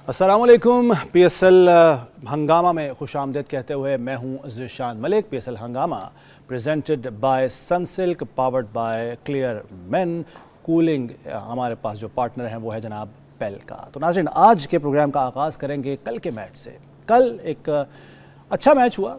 अस्सलामुअलैकुम। PSL हंगामा में खुशामदीद कहते हुए मैं हूं ज़ीशान मलिक। PSL हंगामा presented by Sunsilk, powered by clear main cooling. हमारे पास जो पार्टनर हैं वो है जनाब पेल का। तो नाज़रीन, आज के प्रोग्राम का आगाज़ करेंगे कल के मैच से। कल एक अच्छा मैच हुआ।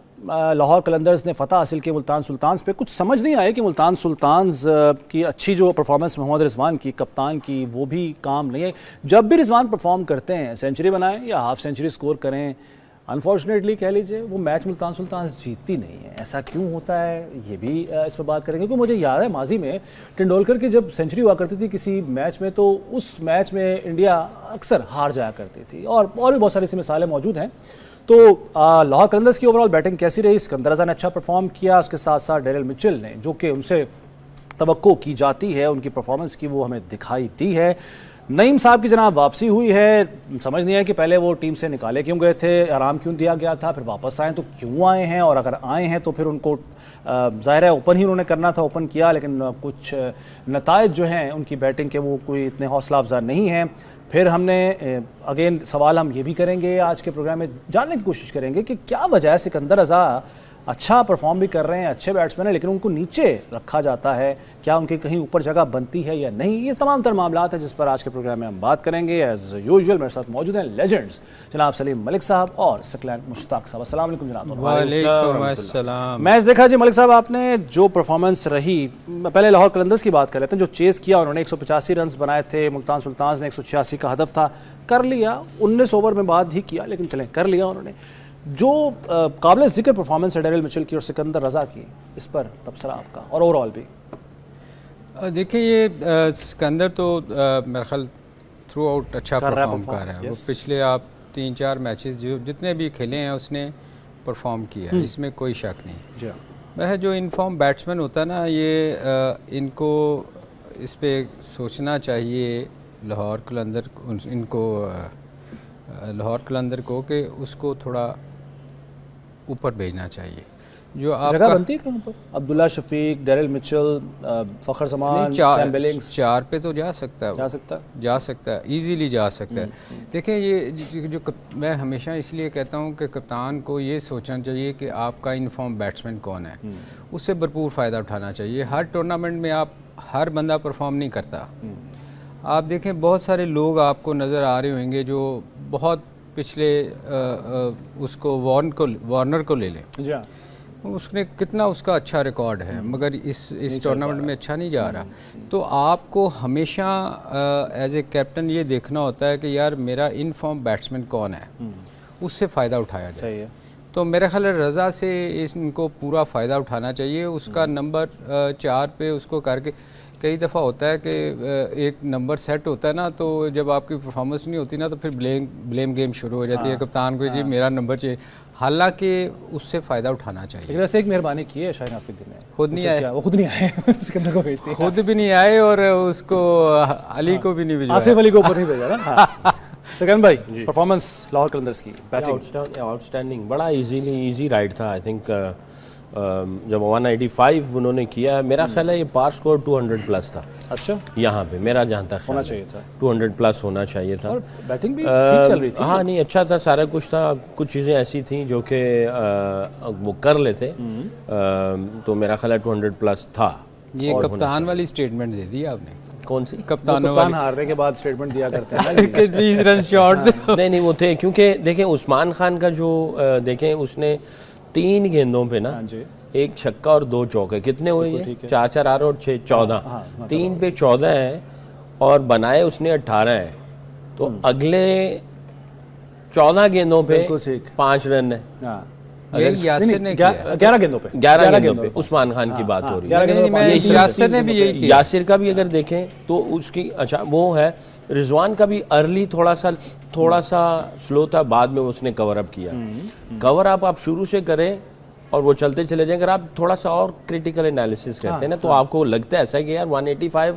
लाहौर कलंदर्स ने फ़तह हासिल की मुल्तान सुल्तान्स पे। कुछ समझ नहीं आया कि मुल्तान सुल्तान्स की अच्छी जो परफॉर्मेंस मोहम्मद रिजवान की, कप्तान की, वो भी काम नहीं है। जब भी रिजवान परफॉर्म करते हैं, सेंचुरी बनाएं या हाफ सेंचुरी स्कोर करें, अनफॉर्चुनेटली कह लीजिए वो मैच मुल्तान सुल्तान्स जीतती नहीं है। ऐसा क्यों होता है ये भी इस पर बात करेंगे, क्योंकि मुझे याद है माजी में टेंडुलकर की जब सेंचुरी हुआ करती थी किसी मैच में, तो उस मैच में इंडिया अक्सर हार जाया करती थी। और भी बहुत सारी ऐसी मिसालें मौजूद हैं। तो लाहौर कलंदर्स की ओवरऑल बैटिंग कैसी रही? सिकंदर रज़ा ने अच्छा परफॉर्म किया, उसके साथ साथ डेरिल मिचेल ने, जो कि उनसे तवक्को की जाती है उनकी परफॉर्मेंस की, वो हमें दिखाई दी है। नईम साहब की जनाब वापसी हुई है। समझ नहीं है कि पहले वो टीम से निकाले क्यों गए थे, आराम क्यों दिया गया था, फिर वापस आए तो क्यों आए हैं, और अगर आए हैं तो फिर उनको ज़ाहिर है ओपन ही उन्होंने करना था, ओपन किया, लेकिन कुछ नताइज जो हैं उनकी बैटिंग के वो कोई इतने हौसला अफजा नहीं हैं। फिर हमने अगेन सवाल हम ये भी करेंगे आज के प्रोग्राम में, जानने की कोशिश करेंगे कि क्या वजह है सिकंदर रज़ा अच्छा परफॉर्म भी कर रहे हैं, अच्छे बैट्समैन हैं, लेकिन उनको नीचे रखा जाता है, क्या उनके कहीं ऊपर जगह बनती है या नहीं? ये तमाम तर मामला है जिस पर आज के प्रोग्राम में हम बात करेंगे। एज यूजुअल मेरे साथ मौजूद हैं लेजेंड्स जनाब सलीम मलिक साहब और सकलैन मुश्ताक साहब। अस्सलाम वालेकुम जनाब। वालेकुम अस्सलाम। मैच देखा जी मलिक साहब आपने? जो परफॉर्मेंस रही, पहले लाहौर कलंदर्स की बात कर लेते हैं। जो चेस किया उन्होंने 185 रन बनाए थे, मुल्तान सुल्तान्स ने 186 का हदफ था, कर लिया। 19 ओवर में बाद ही किया, लेकिन चलें कर लिया उन्होंने। जो काबिल ज़िक्र परफॉर्मेंस है डेरिल मिचेल की और सिकंदर रज़ा की, इस पर तबसरा आपका और ओवरऑल भी। देखिए ये सिकंदर तो मेरे ख्याल थ्रू आउट अच्छा परफॉर्म कर रहा है। वो पिछले आप 3-4 मैचेस जो जितने भी खेले हैं उसने परफॉर्म किया है, इसमें कोई शक नहीं। मेरा जो इनफॉर्म बैट्समैन होता है ना, ये इनको इस पर सोचना चाहिए लाहौर कलंदर को कि उसको थोड़ा ऊपर भेजना चाहिए। जो जगह बनती है कहाँ पर? अब्दुल्ला शफीक, डेरिल मिचेल, फ़खर ज़मान, सैम बिलिंग्स, 4 पे तो जा सकता है, जा सकता है, ईजीली जा सकता है। देखिए ये जो मैं हमेशा इसलिए कहता हूँ कि कप्तान को ये सोचना चाहिए कि आपका इनफॉर्म बैट्समैन कौन है, उससे भरपूर फ़ायदा उठाना चाहिए। हर टूर्नामेंट में आप हर बंदा परफॉर्म नहीं करता। आप देखें बहुत सारे लोग आपको नज़र आ रहे होंगे जो बहुत पिछले उसको वार्नर को ले लें, उसने कितना उसका अच्छा रिकॉर्ड है, मगर इस टूर्नामेंट में अच्छा नहीं जा रहा। तो आपको हमेशा एज ए कैप्टन ये देखना होता है कि यार मेरा इनफॉर्म बैट्समैन कौन है, उससे फ़ायदा उठाया जाए। तो मेरे ख्याल रज़ा से इनको पूरा फ़ायदा उठाना चाहिए। उसका नंबर 4 पे उसको करके, कई दफ़ा होता है कि एक नंबर सेट होता है ना, तो जब आपकी परफॉर्मेंस नहीं होती ना तो फिर ब्लेम गेम शुरू हो जाती है कप्तान को, जी मेरा नंबर चाहिए। हालांकि उससे फ़ायदा उठाना चाहिए। वैसे एक मेहरबानी की है शाहीन आफरीदी ने, खुद नहीं आए, वो खुद नहीं आए सिकंदर को भेजते, खुद भी नहीं आए और उसको अली को भी नहीं भेजा, आसिफ अली को ऊपर नहीं भेजा ना। सकन भाई, परफॉर्मेंस लाहौर कलंदर्स की बैटिंग आउटस्टैंडिंग, बड़ा इजी राइड था। आई थिंक जब 185 उन्होंने किया, मेरा ख्याल है ये पार स्कोर 200 प्लस था। अच्छा, यहाँ पे मेरा जहाँ तक होना चाहिए था, 200 प्लस होना चाहिए था। और बैटिंग भी ठीक चल रही थी। हाँ नहीं, अच्छा था, सारा कुछ था। कुछ चीज़ें ऐसी थी जो कि वो कर लेते, तो मेरा ख्याल है 200 प्लस था। ये कप्तान वाली स्टेटमेंट दे दी आपने। कौन सी? कप्तान हारने के बाद स्टेटमेंट दिया करते हैं कि 20 रन शॉर्ट। नहीं वो थे, क्योंकि देखें उस्मान खान का जो देखें उसने 3 गेंदों पे ना, एक छक्का और 2 चौके, कितने हुए ये? 4 आर और 6 14, 3 पे 14 है और बनाए उसने 18 है। तो अगले 14 गेंदों पे 5 रन है। यासिर ने 11 गेंदों पे उस्मान खान की बात हो रही है। यासिर ने भी यही किया। यासिर का भी अगर देखें तो उसकी, अच्छा वो है, रिजवान का भी अर्ली थोड़ा सा स्लो था, बाद में उसने कवर अप किया। कवर अप आप शुरू से करें और वो चलते चले जाएं। अगर आप थोड़ा सा और क्रिटिकल एनालिसिस करते हैं ना, तो आपको लगता है ऐसा है कि यार 185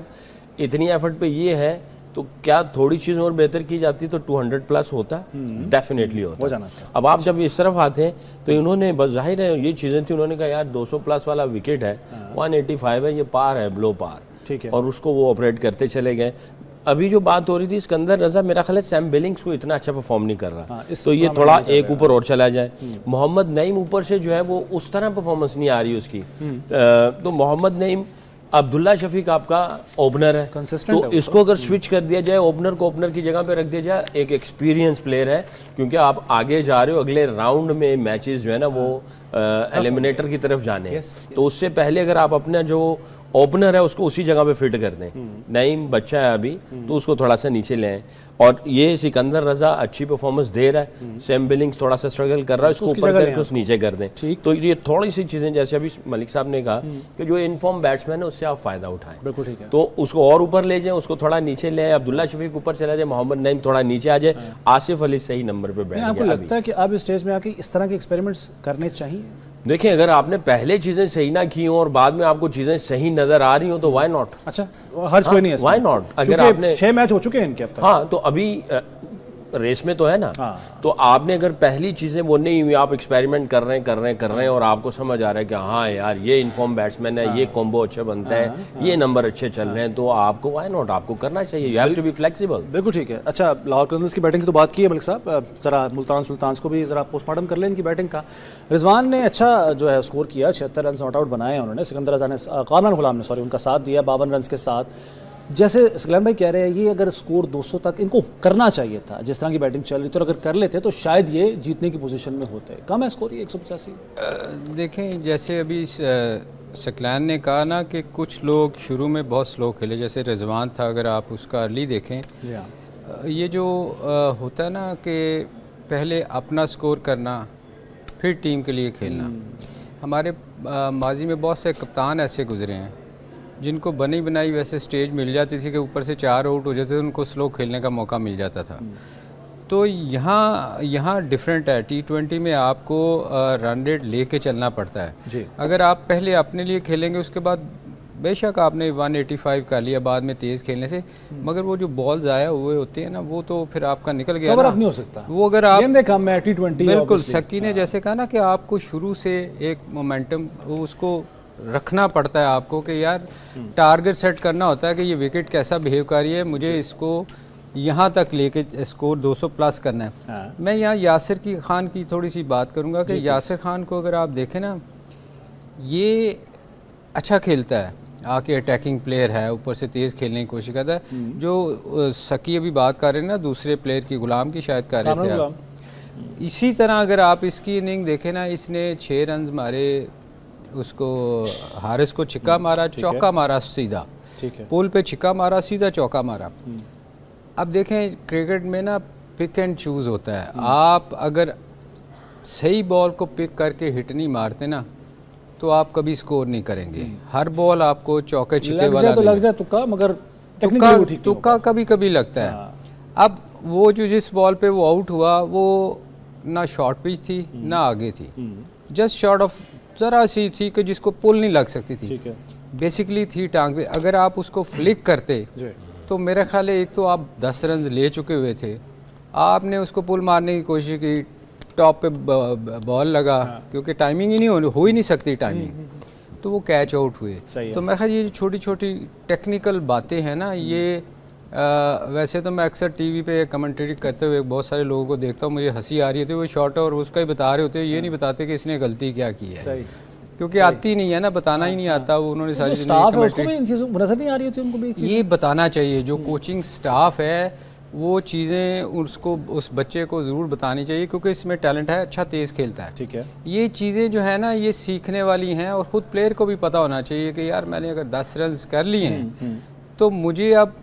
इतनी एफर्ट पे ये है, तो क्या थोड़ी चीज़ और बेहतर की जाती तो 200 प्लस होता, डेफिनेटली होता। अब आप जब इस तरफ आते हैं तो इन्होंने बस, जाहिर है ये चीज़ें थी, उन्होंने कहा यार 200 प्लस वाला विकेट है, 185 है, ये पार है, ब्लो पार, ठीक है, और उसको वो ऑपरेट करते चले गए। अभी जो बात हो रही थी सिकंदर रजा, मेरा ख्याल है सैम बिलिंग्स को इतना अच्छा परफॉर्म नहीं कर रहा, तो ये थोड़ा एक ऊपर और चला जाए। मोहम्मद नईम ऊपर से जो है वो उस तरह परफॉर्मेंस नहीं आ रही उसकी, तो मोहम्मद नईम, अब्दुल्ला शफीक आपका ओपनर है, तो इसको अगर स्विच कर दिया जाए, ओपनर को ओपनर की जगह पे रख दिया जाए, एक एक्सपीरियंस प्लेयर है, क्योंकि आप आगे जा रहे हो, अगले राउंड में मैचेस जो है ना वो एलिमिनेटर की तरफ जाने हैं, तो उससे पहले अगर आप अपना जो ओपनर है उसको उसी जगह पे फिट कर दें। नईम बच्चा है अभी, तो उसको थोड़ा सा नीचे ले आए, और ये सिकंदर रजा अच्छी परफॉर्मेंस दे रहा है, सैम बिलिंग्स थोड़ा सा स्ट्रगल कर रहा है, इसको ऊपर करके उस नीचे कर दें। तो ये थोड़ी सी चीजें, जैसे अभी मलिक साहब ने कहा कि जो इनफॉर्म बैट्समैन है उससे आप फायदा उठाएं, बिल्कुल ठीक है, तो उसको और ऊपर ले जाए, उसको थोड़ा नीचे ले आए, अब्दुल्ला शफीक ऊपर चला जाए, मोहम्मद नईम थोड़ा नीचे आ जाए, आसिफ अली सही नंबर पे बैठ। आपको लगता है कि अब इस स्टेज में आके इस तरह के एक्सपेरिमेंट्स करने चाहिए? देखिए, अगर आपने पहले चीजें सही ना की हो और बाद में आपको चीजें सही नजर आ रही हो तो व्हाई नॉट। अच्छा, हर्ज कोई नहीं है, व्हाई नॉट। अगर आपने 6 मैच हो चुके हैं इनके अब तक, हाँ, तो अभी रेस में तो है ना, तो आपने अगर पहली चीजें वो नहीं हुई, आप एक्सपेरिमेंट कर रहे हैं और आपको समझ आ रहा है कि हाँ यार ये इनफॉर्म बैट्समैन है, ये कॉम्बो अच्छा बनता है, ये नंबर अच्छे चल रहे हैं, तो आपको व्हाई नॉट, आपको करना चाहिए, you have to be flexible. बिल्कुल ठीक है। अच्छा, लाहौर कलंदर्स की बैटिंग की तो बात की है मलिक साहब, जरा मुल्तान सुल्तान्स को भी जरा पोस्टमार्टम कर लें इनकी बैटिंग का। रिजवान ने अच्छा जो है स्कोर किया, 76 रन नॉट आउट बनाए उन्होंने, सिकंदर रजा ने, कामरान गुलाम ने उनका साथ दिया 52 रन के साथ। जैसे सकलैन भाई कह रहे हैं, ये अगर स्कोर 200 तक इनको करना चाहिए था, जिस तरह की बैटिंग चल रही थी, और अगर कर लेते तो शायद ये जीतने की पोजीशन में होते। कम है स्कोर ये 185। देखें, जैसे अभी सकलैन ने कहा ना कि कुछ लोग शुरू में बहुत स्लो खेले, जैसे रिजवान था, अगर आप उसका अर्ली देखें, ये जो होता है ना कि पहले अपना स्कोर करना फिर टीम के लिए खेलना। हमारे माजी में बहुत से कप्तान ऐसे गुजरे हैं जिनको बनी बनाई वैसे स्टेज मिल जाती थी कि ऊपर से 4 आउट हो जाते थे, उनको स्लो खेलने का मौका मिल जाता था। तो यहाँ डिफरेंट है, T20 में आपको रन रेट लेके चलना पड़ता है जी। अगर आप पहले अपने लिए खेलेंगे, उसके बाद बेशक आपने 185 कर लिया बाद में तेज़ खेलने से, मगर वो जो बॉल ज़ाया हुए होते हैं ना, वो तो फिर आपका निकल गया ना, नहीं हो सकता वो। अगर आप T20 बिल्कुल शक्की ने जैसे कहा ना कि आपको शुरू से एक मोमेंटम उसको रखना पड़ता है आपको, कि यार टारगेट सेट करना होता है कि ये विकेट कैसा बिहेव कर रही है, मुझे इसको यहाँ तक लेके स्कोर 200 प्लस करना है। मैं यहाँ यासिर खान की थोड़ी सी बात करूँगा कि यासिर खान को अगर आप देखें ना, ये अच्छा खेलता है, आके अटैकिंग प्लेयर है, ऊपर से तेज़ खेलने की कोशिश करता है। जो सकी अभी बात कर रहे हैं ना, दूसरे प्लेयर की, गुलाम की शायद कर रहे थे आप, इसी तरह अगर आप इसकी इनिंग देखें ना, इसने 6 रन मारे, उसको हारिस को छिक्का मारा, चौका मारा सीधा, ठीक है, पोल पे छिक्का मारा, सीधा चौका मारा। अब देखें, क्रिकेट में ना पिक एंड चूज़ होता है, आप अगर सही बॉल को पिक करके हिट नहीं मारते ना, तो आप कभी स्कोर नहीं करेंगे। हर बॉल आपको चौके छिक्के वाला तो लग जाए तुक्का, मगर तुक्का कभी कभी लगता है। अब वो जो जिस बॉल पे वो आउट हुआ, वो ना शॉर्ट पिच थी ना आगे थी, जस्ट शॉर्ट ऑफ ज़रा सी थी कि जिसको पुल नहीं लग सकती थी, ठीक है, बेसिकली थी टांग पे। अगर आप उसको फ्लिक करते तो मेरा ख्याल है, एक तो आप 10 रन ले चुके हुए थे, आपने उसको पुल मारने की कोशिश की, टॉप पे बॉल लगा, क्योंकि टाइमिंग ही नहीं हो ही नहीं सकती टाइमिंग, तो वो कैच आउट हुए। तो मेरा ख्याल ये छोटी छोटी टेक्निकल बातें हैं ना, ये वैसे तो मैं अक्सर टीवी पे कमेंट्री करते हुए बहुत सारे लोगों को देखता हूँ, मुझे हंसी आ रही होती है, वो शॉट और उसका ही बता रहे होते हैं, ये नहीं बताते कि इसने गलती क्या की है, क्योंकि आती नहीं है ना, बताना ही नहीं आता। वो उन्होंने सारी स्टाफ है, उसको भी इन चीज़ों नजर नहीं आ रही होती, उनको भी ये बताना चाहिए। जो कोचिंग स्टाफ है, वो चीज़ें उसको, उस बच्चे को ज़रूर बतानी चाहिए, क्योंकि इसमें टैलेंट है, अच्छा तेज़ खेलता है, ठीक है। ये चीज़ें जो है ना, ये सीखने वाली हैं, और ख़ुद प्लेयर को भी पता होना चाहिए कि यार मैंने अगर 10 रन कर लिए हैं तो मुझे अब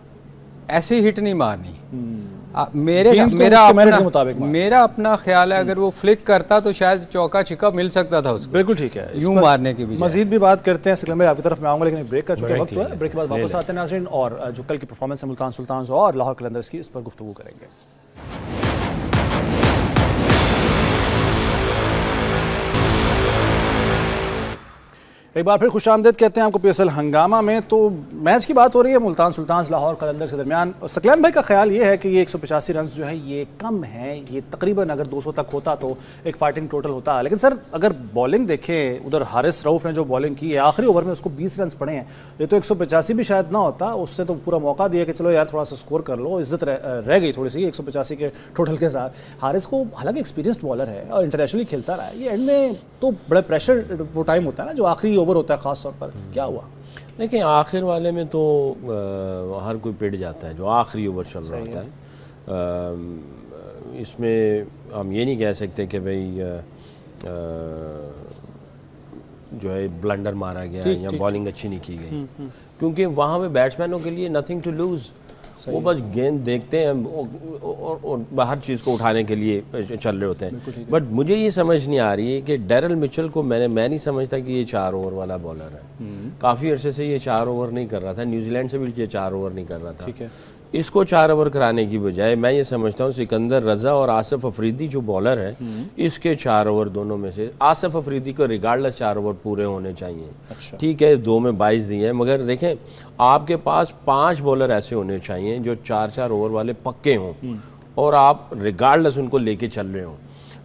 ऐसे हिट नहीं मारनी। मेरा अपना ख्याल है, अगर वो फ्लिक करता तो शायद चौका छिक्का मिल सकता था उसको, बिल्कुल ठीक है, यूं मारने की भी। मजीद भी बात करते हैं, सकलैन भाई आपकी तरफ मैं आऊँगा, लेकिन ब्रेक का चुका वक्त हुआ है, ब्रेक के बाद वापस आते हैं नाज़रीन, और जो कल की परफॉर्मेंस है मुल्तान सुल्तान्स और लाहौर कलंदर्स की, इस पर गुफ्तगू करेंगे। एक बार फिर खुशामदीद कहते हैं आपको पीएसएल हंगामा में। तो मैच की बात हो रही है मुल्तान सुल्तान्स लाहौर कलंदर्स के दरमियान। सकलैन भाई का ख्याल ये है कि ये 185 रन जो है ये कम है, ये तकरीबन अगर 200 तक होता तो एक फाइटिंग टोटल होता। लेकिन सर अगर बॉलिंग देखें, उधर हारिस रऊफ ने जो बॉलिंग की है आखिरी ओवर में उसको 20 रन पड़े हैं, ये तो 185 भी शायद ना होता, उससे तो पूरा मौका दिया कि चलो यार थोड़ा सा स्कोर कर लो, इज्जत रह गई थोड़ी सी 185 के टोटल के साथ। हारिस को हालांकि एक्सपीरियंस्ड बॉलर है और इंटरनेशनली खेलता रहा है, ये एंड में तो बड़ा प्रेशर वो टाइम होता है ना जो आखिरी ओवर होता है खास तौर पर, क्या हुआ? देखिए आखिर वाले में तो हर कोई पिट जाता है जो आखिरी ओवर चल रहा होता है। इसमें हम ये नहीं कह सकते कि भाई जो है ब्लंडर मारा गया है या बॉलिंग अच्छी नहीं की गई, क्योंकि वहाँ पे बैट्समैनों के लिए नथिंग टू लूज़, वो बस गेंद देखते हैं और हर चीज़ को उठाने के लिए चल रहे होते हैं। बट मुझे ये समझ नहीं आ रही है कि डेरल मिचेल को मैं नहीं समझता कि ये 4 ओवर वाला बॉलर है। काफ़ी अरसे से ये 4 ओवर नहीं कर रहा था, न्यूजीलैंड से भी ये 4 ओवर नहीं कर रहा था। ठीक है, इसको 4 ओवर कराने की बजाय मैं ये समझता हूँ सिकंदर रजा और आसिफ अफरीदी जो बॉलर है इसके 4 ओवर दोनों में से आसिफ अफरीदी को रिगार्डलेस 4 ओवर पूरे होने चाहिए। अच्छा। ठीक है 2 में 22 दिए हैं, मगर देखें आपके पास 5 बॉलर ऐसे होने चाहिए जो 4-4 ओवर वाले पक्के हों और आप रिगार्डलेस उनको लेके चल रहे हों।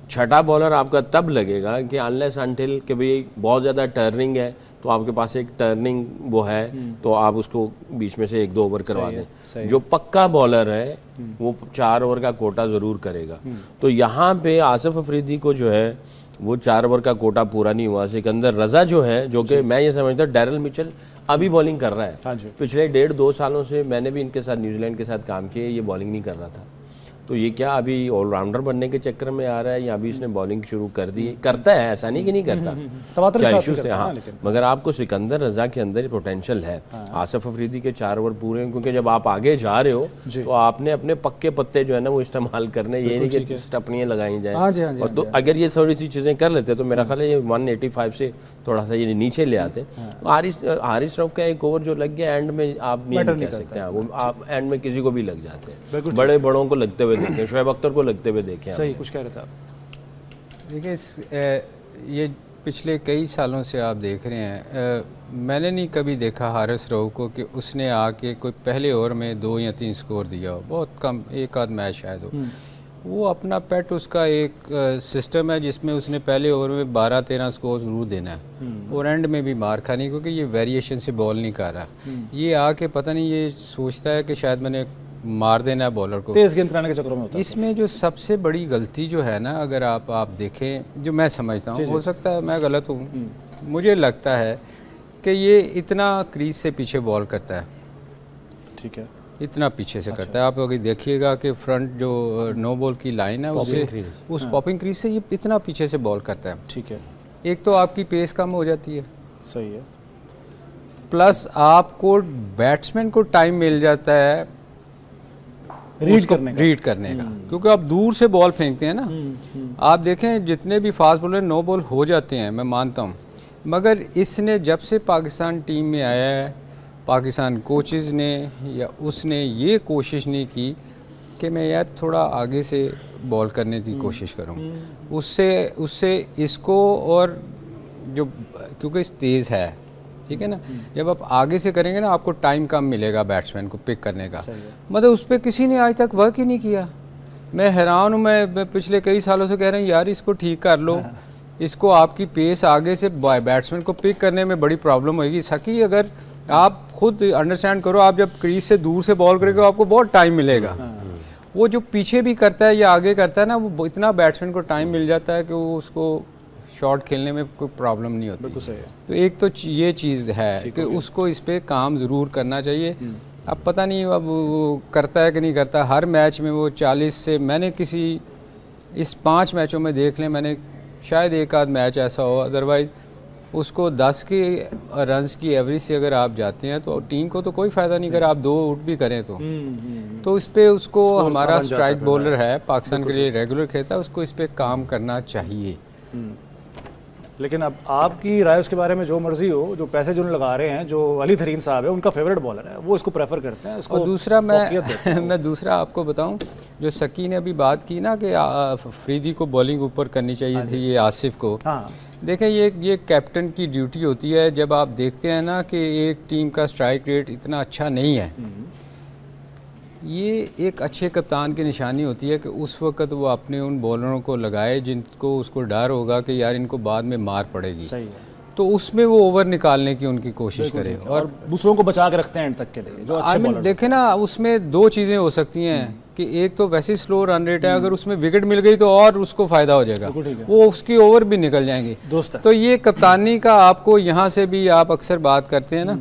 छठा बॉलर आपका तब लगेगा कि अनलेस अनटिल कि भाई बहुत ज़्यादा टर्निंग है तो आपके पास एक टर्निंग वो है तो आप उसको बीच में से 1-2 ओवर करवा दें। जो पक्का बॉलर है वो 4 ओवर का कोटा ज़रूर करेगा। तो यहाँ पे आसिफ अफरीदी को जो है वो 4 ओवर का कोटा पूरा नहीं हुआ। सिकंदर रजा जो है, जो कि मैं ये समझता हूँ डेरल मिचेल अभी बॉलिंग कर रहा है। हाँ जी। पिछले 1.5-2 सालों से मैंने भी इनके साथ न्यूजीलैंड के साथ काम किया, ये बॉलिंग नहीं कर रहा था। तो ये क्या अभी ऑलराउंडर बनने के चक्कर में आ रहा है या अभी इसने बॉलिंग शुरू कर दी? करता है, ऐसा नहीं कि नहीं करता, क्या इश्यूज थे। हाँ, मगर आपको सिकंदर रजा के अंदर पोटेंशियल है। आसिफ अफरीदी के 4 ओवर पूरे हैं, क्योंकि जब आप आगे जा रहे हो तो आपने अपने पक्के पत्ते जो है ना वो इस्तेमाल करने, ये नहीं कि टपनियाँ लगाई जाए। और तो अगर ये थोड़ी सी चीज़ें कर लेते तो मेरा ख्याल है ये 185 से थोड़ा सा ये नीचे ले आते। हारिस रऊफ का एक ओवर जो लग गया एंड में, आप नहीं कह सकते हैं, वो आप एंड में किसी को भी लग जाते हैं, बड़े बड़ों को लगते हुए देखे, शोएब अख्तर को लगते हुए देखे। सही कुछ कह रहे थे आप। देखिए ये पिछले कई सालों से आप देख रहे हैं, मैंने नहीं कभी देखा हारिस रऊफ को कि उसने आके कोई पहले ओवर में 2 या 3 स्कोर दिया हो, बहुत कम, एक आध मैच शायद हो। वो अपना पेट, उसका एक सिस्टम है जिसमें उसने पहले ओवर में 12-13 स्कोर ज़रूर देना है और एंड में भी मार खानी, क्योंकि ये वेरिएशन से बॉल नहीं कर रहा। ये आके पता नहीं ये सोचता है कि शायद मैंने मार देना है बॉलर को, तेज गेंद कराने के चक्कर में होता है। इसमें जो सबसे बड़ी गलती जो है ना, अगर आप देखें, जो मैं समझता हूँ, हो सकता है मैं गलत हूँ, मुझे लगता है कि ये इतना क्रीज से पीछे बॉल करता है। ठीक है, इतना पीछे से करता है। आप अगर देखिएगा कि फ्रंट जो नो बॉल की लाइन है उससे, उस पॉपिंग क्रीज से ये इतना पीछे से बॉल करता है। ठीक है, एक तो आपकी पेस कम हो जाती है, सही है, प्लस आपको बैट्समैन को टाइम मिल जाता है रीड करने का, क्योंकि आप दूर से बॉल फेंकते हैं ना। आप देखें जितने भी फास्ट बॉलर नो बॉल हो जाते हैं, मैं मानता हूँ, मगर इसने जब से पाकिस्तान टीम में आया है, पाकिस्तान कोचेज़ ने या उसने ये कोशिश नहीं की कि मैं यार थोड़ा आगे से बॉल करने की कोशिश करूँ। उससे इसको, और जो क्योंकि तेज़ है, ठीक है ना, जब आप आगे से करेंगे ना आपको टाइम कम मिलेगा बैट्समैन को पिक करने का। मतलब उस पर किसी ने आज तक वर्क ही नहीं किया। मैं हैरान हूँ, मैं पिछले कई सालों से कह रहा हूँ यार इसको ठीक कर लो, इसको आपकी पेस आगे से बैट्समैन को पिक करने में बड़ी प्रॉब्लम होगी। सकी अगर आप खुद अंडरस्टैंड करो, आप जब क्रीज से दूर से बॉल करेंगे आपको बहुत टाइम मिलेगा। वो जो पीछे भी करता है या आगे करता है ना, वो इतना बैट्समैन को टाइम मिल जाता है कि वो उसको शॉट खेलने में कोई प्रॉब्लम नहीं होती। बिल्कुल सही है। तो एक तो ये चीज़ है कि उसको इस पे काम ज़रूर करना चाहिए। अब पता नहीं अब वो करता है कि नहीं करता। हर मैच में वो 40 से, मैंने इस 5 मैचों में देख लें, मैंने शायद एक आध मैच ऐसा हो, अदरवाइज़ उसको 10 के रन्स की एवरेज से अगर आप जाते हैं तो टीम को तो कोई फ़ायदा नहीं। अगर आप 2 आउट भी करें तो इस पर उसको, हमारा स्ट्राइक बॉलर है पाकिस्तान के लिए, रेगुलर खेलता है, उसको इस पर काम करना चाहिए। लेकिन अब आपकी राय उसके बारे में जो मर्जी हो, जो पैसे जो लगा रहे हैं, जो अली तरीन साहब है उनका फेवरेट बॉलर है, वो इसको प्रेफर करते हैं। इसको दूसरा मैं दूसरा आपको बताऊं, जो सकी ने अभी बात की ना कि अफरीदी को बॉलिंग ऊपर करनी चाहिए थी, ये आसिफ को। हाँ, देखें ये कैप्टन की ड्यूटी होती है। जब आप देखते हैं ना कि एक टीम का स्ट्राइक रेट इतना अच्छा नहीं है, ये एक अच्छे कप्तान की निशानी होती है कि उस वक्त वो अपने उन बॉलरों को लगाए जिनको उसको डर होगा कि यार इनको बाद में मार पड़ेगी। सही है। तो उसमें वो ओवर निकालने की उनकी कोशिश करे और दूसरों को बचा के रखते हैं एंड तक के लिए, जो अच्छे बॉलर। देखें ना, उसमें दो चीज़ें हो सकती हैं कि एक तो वैसे स्लो रन रेट है, अगर उसमें विकेट मिल गई तो और उसको फ़ायदा हो जाएगा, वो उसकी ओवर भी निकल जाएंगी। तो ये कप्तानी का आपको यहाँ से भी आप अक्सर बात करते हैं ना,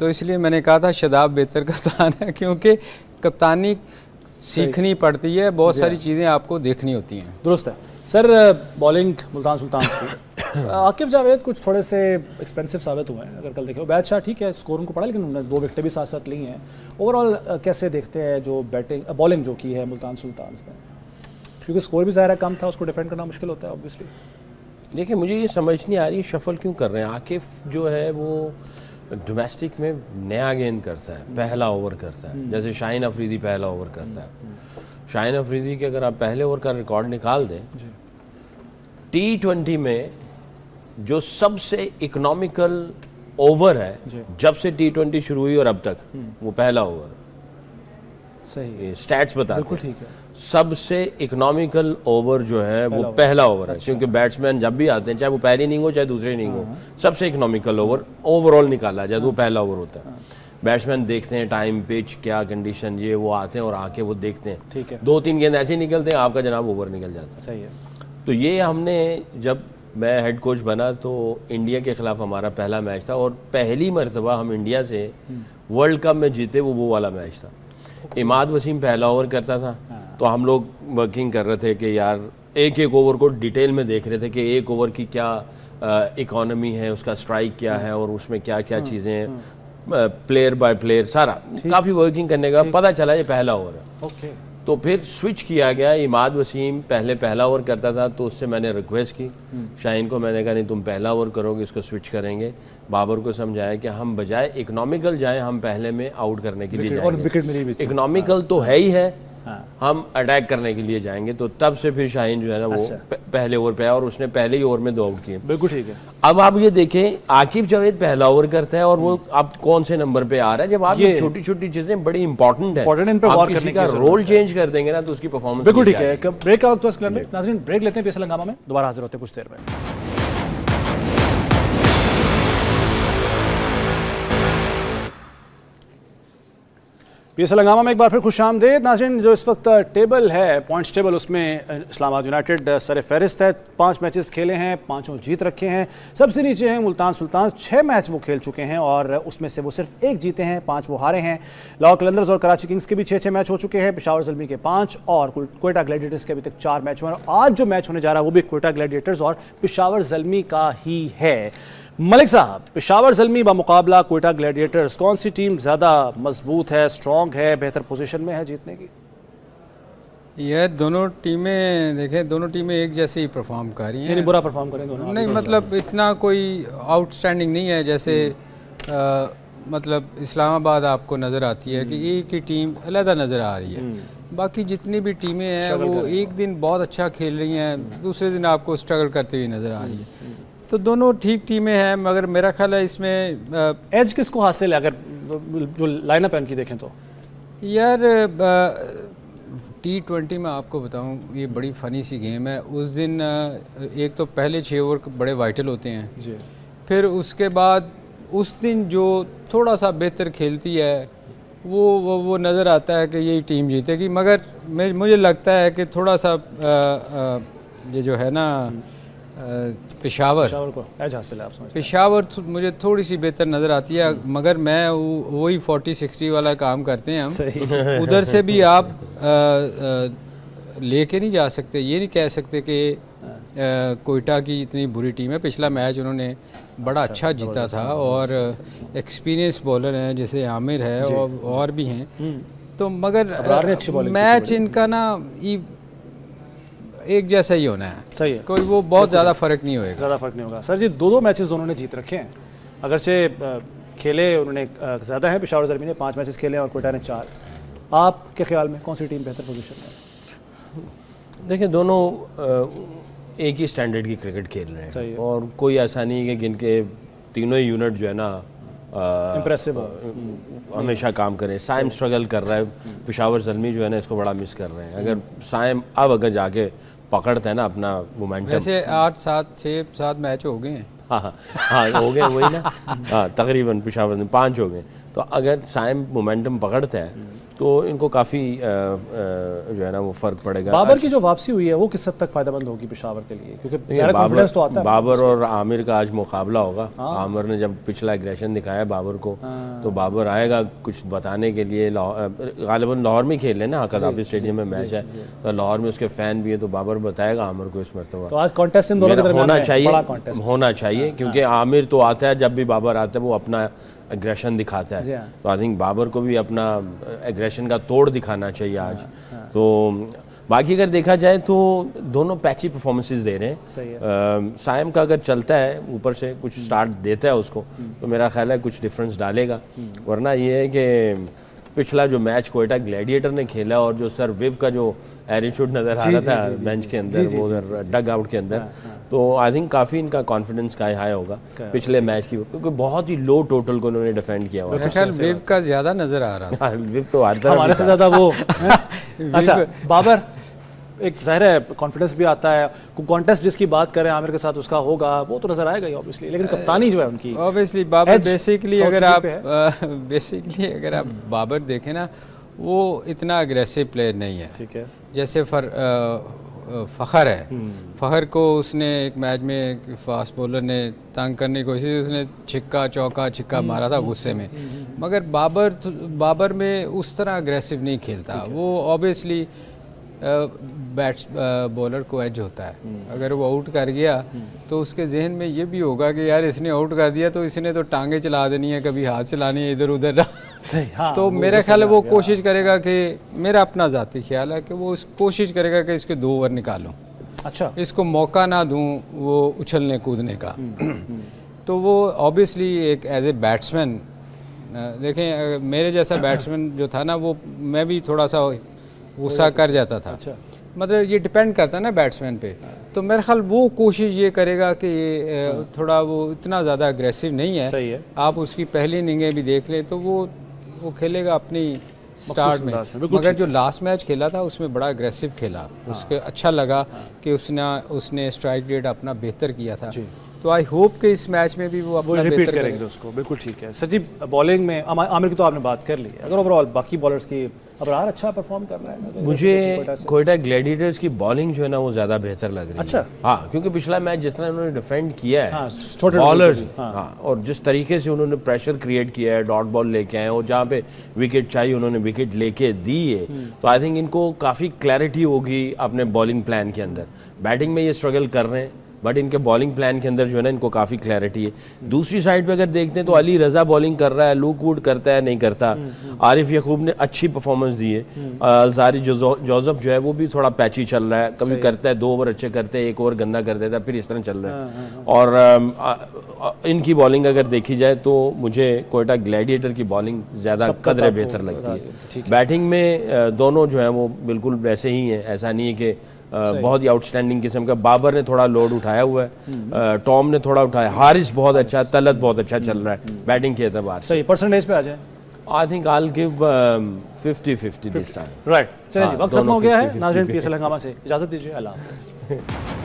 तो इसलिए मैंने कहा था शादाब बेहतर कप्तान है, क्योंकि कप्तानी सीखनी पड़ती है, बहुत सारी चीज़ें आपको देखनी होती हैं। दुरुस्त है सर। बॉलिंग मुल्तान सुल्तान्स की आकिफ जावेद कुछ थोड़े से एक्सपेंसिव साबित हुए हैं। अगर कल देखें बैट शाह ठीक है, स्कोर उनको पड़ा, लेकिन उन्होंने 2 विकेटें भी साथ साथ ली हैं। ओवरऑल कैसे देखते हैं जो बॉलिंग जो की है मुल्तान सुल्तान्स ने, क्योंकि स्कोर भी ज़ाहिर कम था, उसको डिफेंड करना मुश्किल होता है ऑब्वियसली। देखिए, मुझे ये समझ नहीं आ रही शफल क्यों कर रहे हैं। आकिफ जो है वो डोमेस्टिक में नया गेंद करता है, पहला ओवर करता है, जैसे शाहीन अफरीदी पहला ओवर करता है। शाहीन अफरीदी के अगर आप पहले ओवर का रिकॉर्ड निकाल दें, T20 में जो सबसे इकोनॉमिकल ओवर है जब से T20 शुरू हुई और अब तक, वो पहला ओवर। सही स्टैट्स बताते हैं, बिल्कुल ठीक है। सबसे इकोनॉमिकल ओवर जो है वो पहला ओवर है। क्योंकि बैट्समैन जब भी आते हैं, चाहे वो पहली इनिंग हो चाहे दूसरी इनिंग हो, सबसे इकोनॉमिकल ओवर ओवरऑल निकाला जाए तो वो पहला ओवर होता है। बैट्समैन देखते हैं टाइम, पिच, क्या कंडीशन, ये वो आते हैं और आके वो देखते हैं। ठीक है, 2-3 गेंद ऐसे निकलते हैं, आपका जनाब ओवर निकल जाता है। सही है। तो ये हमने, जब मैं हेड कोच बना तो इंडिया के खिलाफ हमारा पहला मैच था, और पहली मरतबा हम इंडिया से वर्ल्ड कप में जीते, वो वाला मैच था। इमाद वसीम पहला ओवर करता था, तो हम लोग वर्किंग कर रहे थे कि यार एक एक ओवर को डिटेल में देख रहे थे कि एक ओवर की क्या इकोनॉमी है, उसका स्ट्राइक क्या है और उसमें क्या क्या चीज़ें हैं, प्लेयर बाय प्लेयर सारा काफ़ी वर्किंग करने का पता चला ये पहला ओवर है। ओके, तो फिर स्विच किया गया। इमाद वसीम पहले पहला ओवर करता था, तो उससे मैंने रिक्वेस्ट की शाहीन को, मैंने कहा नहीं तुम पहला ओवर करोगे, इसको स्विच करेंगे। बाबर को समझाया कि हम बजाय इकोनॉमिकल जाएं, हम पहले में आउट करने के लिए जाएंगे, और विकेट मिली भी। इकोनॉमिकल तो है ही है, हम अटैक करने के लिए जाएंगे। तो तब से फिर शाहीन जो है ना वो पहले ओवर पे आया और उसने पहले ही ओवर में 2 आउट किए। बिल्कुल ठीक है। अब आप ये देखें, आकिफ जावेद पहला ओवर करता है और वो अब कौन से नंबर पे आ रहा है। जब आप ये छोटी छोटी चीजें बड़ी इंपॉर्टेंट है, आप किसी का रोल चेंज कर देंगे ना तो उसकी परफॉर्मेंस बिल्कुल ठीक है। ब्रेक का वक्त है, नाज़रीन ब्रेक लेते हैं, पीएसएल हंगामा में दोबारा हाजिर होते हैं कुछ देर में। पीएसएल हंगामा में एक बार फिर खुशामदीद। नाज़रीन, जो इस वक्त टेबल है, पॉइंट्स टेबल, उसमें इस्लामाबाद यूनाइटेड सर फहरिस्त है। 5 मैचेस खेले हैं, 5 जीत रखे हैं। सबसे नीचे हैं मुल्तान सुल्तान, 6 मैच वो खेल चुके हैं और उसमें से वो सिर्फ 1 जीते हैं, 5 वो हारे हैं। लाहौर कलंदर्स और कराची किंग्स के भी 6 मैच हो चुके हैं, पेशावर ज़ल्मी के 5 और क्वेटा ग्लैडिएटर्स के अभी तक 4 मैच हुए हैं। और आज जो मैच होने जा रहा है वो भी क्वेटा ग्लैडिएटर्स और पेशावर ज़ल्मी का ही है। मलिक साहब, पेशावर ज़ल्मी बामुकाबला क्वेटा ग्लैडिएटर्स, कौन सी टीम ज़्यादा मजबूत है, स्ट्रॉन्ग है, बेहतर पोजीशन में है जीतने की? यह दोनों टीमें देखें, दोनों टीमें एक जैसे ही परफॉर्म कर रही हैं। बुरा परफॉर्म करें दोनों? नहीं, मतलब इतना कोई आउटस्टैंडिंग नहीं है। जैसे मतलब इस्लामाबाद आपको नज़र आती है कि एक ही टीम अलहदा नज़र आ रही है, बाकी जितनी भी टीमें हैं वो एक दिन बहुत अच्छा खेल रही हैं, दूसरे दिन आपको स्ट्रगल करते हुए नज़र आ रही है। तो दोनों ठीक टीमें हैं, मगर मेरा ख्याल है इसमें एज किसको हासिल है अगर जो लाइनअप इनकी देखें तो? यार T20 में आपको बताऊं, ये बड़ी फ़नी सी गेम है। उस दिन एक तो पहले 6 ओवर बड़े वाइटल होते हैं जी, फिर उसके बाद उस दिन जो थोड़ा सा बेहतर खेलती है वो नज़र आता है कि यही टीम जीतेगी। मगर मुझे लगता है कि थोड़ा सा ये जो है ना पेशावर को एज हासिल है, आप समझते हैं? पेशावर मुझे थोड़ी सी बेहतर नज़र आती है, मगर मैं वही 40-60 वाला काम करते हैं हम। उधर से भी आप लेके नहीं जा सकते, ये नहीं कह सकते कि कोयटा की इतनी बुरी टीम है। पिछला मैच उन्होंने बड़ा अच्छा जीता था और एक्सपीरियंस बॉलर हैं जैसे आमिर है और भी हैं। तो मगर मैच इनका ना एक जैसा ही होना है। सही है, कोई वो बहुत ज़्यादा फ़र्क नहीं होएगा। ज़्यादा फ़र्क नहीं होगा। सर जी 2 मैचेस दोनों ने जीत रखे हैं, अगरचे खेले उन्होंने ज़्यादा हैं, पेशावर ज़ल्मी ने 5 मैचेस खेले और क्वेटा ने 4। आपके ख्याल में कौन सी टीम बेहतर पोजीशन में? देखिए दोनों एक ही स्टैंडर्ड की क्रिकेट खेल रहे हैं और कोई ऐसा नहीं है कि इनके तीनों ही यूनिट जो है ना इम्प्रेसिव हमेशा काम करें। साइम स्ट्रगल कर रहा है, पेशावर ज़ल्मी जो है ना इसको बड़ा मिस कर रहे हैं। अगर साइम अब अगर जाके पकड़ते हैं ना अपना मोमेंटम, वैसे 8, 7, 6, 7 मैच हो गए हैं। हाँ हो गए वही ना, हाँ तकरीबन पेशावर में 5 हो गए। तो अगर साइम मोमेंटम पकड़ते हैं तो इनको काफ़ी जो है ना वो फ़र्क पड़ेगा। बाबर की जो वापसी हुई है वो किस हद तक फ़ायदेमंद होगी पेशावर के लिए, क्योंकि ज़्यादा कॉन्फिडेंस तो आता है। बाबर और आमिर का आज मुकाबला होगा। आमिर ने जब पिछला एग्रेशन दिखाया बाबर को, तो बाबर आएगा कुछ बताने के लिए। गालिबन लाहौर में खेल रहे ना, कज़ाफ़ी स्टेडियम में मैच है, तो लाहौर में उसके फ़ैन भी है, तो बाबर बताएगा आमिर को इस मरतबा। तो आज कॉन्टेस्ट इन दोनों के दरमियान होना चाहिए क्योंकि आमिर तो आता है, जब भी बाबर आता है वो अपना एग्रेशन दिखाता है। तो आई थिंक बाबर को भी अपना एग्रेशन का तोड़ दिखाना चाहिए आज। तो बाकी अगर देखा जाए तो दोनों पैची परफॉर्मेंसेस दे रहे हैं। साइम का अगर चलता है ऊपर से कुछ स्टार्ट देता है उसको, तो मेरा ख्याल है कुछ डिफरेंस डालेगा। वरना ये है कि पिछला जो मैच कोयटा ग्लैडिएटर ने खेला और जो सर विव का जो एटीट्यूड नज़र आ रहा था बेंच के अंदर, वो उधर डग आउट के अंदर, तो आई थिंक काफ़ी इनका कॉन्फिडेंस स्काई हाई होगा पिछले मैच की, क्योंकि बहुत ही लो टोटल को उन्होंने डिफेंड किया हुआ है। विव का ज़्यादा नज़र आ रहा था। विव तो हमारे से ज़्यादा वो। अच्छा बाबर, एक ज़ाहिर है कॉन्फिडेंस भी आता है, कॉन्टेस्ट जिसकी बात करें आमिर के साथ उसका होगा, वो तो नज़र आएगा ही ऑब्वियसली, लेकिन कप्तानी जो है उनकी ऑब्वियसली बाबर बेसिकली अगर आप बाबर देखें ना, वो इतना अग्रेसिव प्लेयर नहीं है। ठीक है, जैसे फ़खर है, फ़खर को उसने एक मैच में फास्ट बॉलर ने तंग करने की कोशिश, उसने छिक्का मारा था गुस्से में, मगर बाबर में उस तरह अग्रेसिव नहीं खेलता। वो ऑब्वियसली बॉलर को एज होता है, अगर वो आउट कर गया तो उसके जहन में ये भी होगा कि यार इसने आउट कर दिया तो इसने तो टांगे चला देनी है, कभी हाथ चलानी है इधर उधर। तो मेरा ख्याल है वो कोशिश करेगा कि, मेरा अपना ज़ाती ख्याल है कि वो कोशिश करेगा कि इसके 2 ओवर निकालूं। अच्छा, इसको मौका ना दूं वो उछलने कूदने का। तो वो ऑब्वियसली एक एज ए बैट्समैन, देखें मेरे जैसा बैट्समैन जो था ना, वो मैं भी थोड़ा सा गुस्सा कर जाता था। अच्छा, मतलब ये डिपेंड करता है ना बैट्समैन पे। तो मेरे ख्याल वो कोशिश ये करेगा कि ये थोड़ा वो इतना ज़्यादा अग्रेसिव नहीं है। सही है। आप उसकी पहली इनिंगें भी देख लें तो वो खेलेगा अपनी स्टार्ट में, मगर जो लास्ट मैच खेला था उसमें बड़ा अग्रेसिव खेला। उसके अच्छा लगा कि उसने स्ट्राइक रेट अपना बेहतर किया था। तो आई होप कि इस मैच में भी वो अपना रिपीट करेंगे उसको। बिल्कुल ठीक है। सचिव, बॉलिंग में आमिर की तो आपने बात कर ली, अगर ओवरऑल बाकी बॉलर्स की अबरार अच्छा परफॉर्म कर रहा है? मुझे कोयटा ग्लैडिएटर्स की बॉलिंग जो है ना वो ज़्यादा बेहतर लग रही है। अच्छा, हाँ, क्योंकि पिछला मैच जिस तरह उन्होंने डिफेंड किया है छोटे बॉलर्स, हाँ, और जिस तरीके से उन्होंने प्रेशर क्रिएट किया है, डॉट बॉल लेके आए और जहाँ पे विकेट चाहिए उन्होंने विकेट लेके दी है, तो आई थिंक इनको काफ़ी क्लैरिटी होगी अपने बॉलिंग प्लान के अंदर। बैटिंग में ये स्ट्रगल कर रहे हैं, बट इनके बॉलिंग प्लान के अंदर जो है ना इनको काफ़ी क्लैरिटी है। दूसरी साइड पे अगर देखते हैं तो अली रज़ा बॉलिंग कर रहा है, लूक वुड करता है नहीं करता, आरिफ यकूब ने अच्छी परफॉर्मेंस दी है, अलजारी जोसेफ जो है वो भी थोड़ा पैची चल रहा है, कभी करता है 2 ओवर अच्छे करते हैं, 1 ओवर गंदा कर देता है, फिर इस तरह चल रहा है। और इनकी बॉलिंग अगर देखी जाए तो मुझे कोयटा ग्लैडिएटर की बॉलिंग ज़्यादा कदरे बेहतर लगती है। बैटिंग में दोनों जो है वो बिल्कुल वैसे ही हैं, ऐसा नहीं है कि बहुत ही आउटस्टैंडिंग किस्म का। बाबर ने थोड़ा लोड उठाया हुआ है, टॉम ने थोड़ा उठाया, हारिस बहुत अच्छा, तलत बहुत अच्छा चल रहा है बैटिंग के एतबार से। सही, परसेंटेज पे आ जाए। I think I will give 50-50 this time. Right, चलिए जी, वक्त खत्म हो गया है। नाज़रीन, PSL हंगामा से इजाज़त दीजिए, अल्लाह हाफ़िज़।